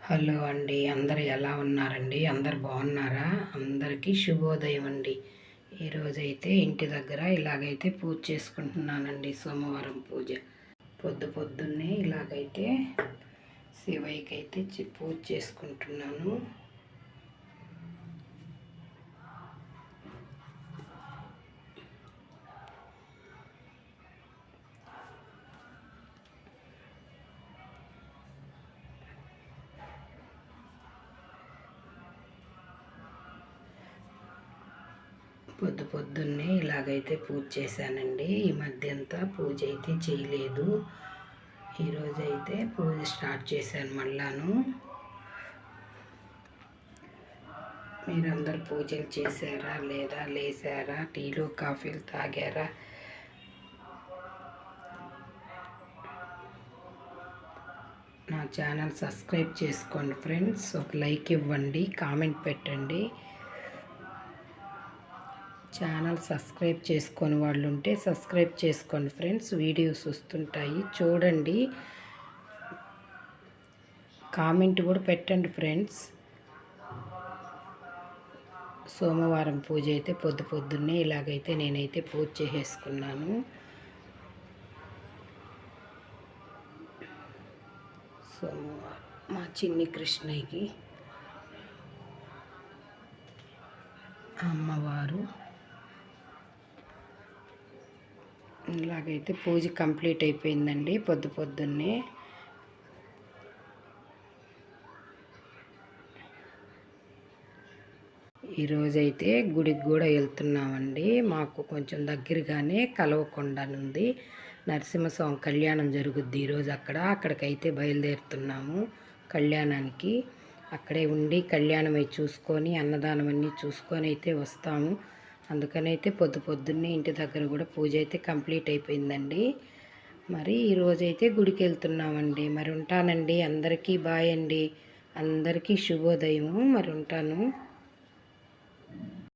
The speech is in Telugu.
హలో అండి, అందరు ఎలా ఉన్నారండి? అందరు బాగున్నారా? అందరికీ శుభోదయం అండి. ఈరోజైతే ఇంటి దగ్గర ఇలాగైతే పూజ చేసుకుంటున్నానండి. సోమవారం పూజ పొద్దున్నే ఇలాగైతే శివయ్యకి అయితే పూజ చేసుకుంటున్నాను. పొద్దున్నే ఇలాగైతే పూజ చేశానండి. ఈ మధ్య అంతా పూజ అయితే చేయలేదు. ఈరోజైతే పూజ స్టార్ట్ చేశాను మళ్ళాను. మీరందరు పూజలు చేశారా లేదా? లేసారా? టీలు కాఫీలు తాగారా? నా ఛానల్ సబ్స్క్రైబ్ చేసుకోండి ఫ్రెండ్స్. ఒక లైక్ ఇవ్వండి, కామెంట్ పెట్టండి. ఛానల్ సబ్స్క్రైబ్ చేసుకొని వాళ్ళు ఉంటే సబ్స్క్రైబ్ చేసుకోండి ఫ్రెండ్స్. వీడియోస్ వస్తుంటాయి చూడండి, కామెంట్ కూడా పెట్టండి ఫ్రెండ్స్. సోమవారం పూజ అయితే పొద్దున్నే ఇలాగైతే నేనైతే పూజ చేసేసుకున్నాను. సోమవారం మా చిన్ని కృష్ణయ్యకి అమ్మవారు ఇలాగైతే పూజ కంప్లీట్ అయిపోయిందండి. పొద్దున్నే ఈరోజైతే గుడికి కూడా వెళ్తున్నామండి. మాకు కొంచెం దగ్గరగానే కలవకొండనుంది. నరసింహస్వామి కళ్యాణం జరుగుద్ది ఈరోజు అక్కడికైతే బయలుదేరుతున్నాము కళ్యాణానికి. అక్కడే ఉండి కళ్యాణం అయి చూసుకొని అన్నదానం అన్నీ చూసుకొని అయితే వస్తాము. అందుకనైతే పొద్దున్నే ఇంటి దగ్గర కూడా పూజ అయితే కంప్లీట్ అయిపోయిందండి. మరి ఈరోజైతే గుడికి వెళ్తున్నామండి. మరి ఉంటానండి. అందరికీ బాయ్ అండి. అందరికీ శుభోదయము. మరి ఉంటాను.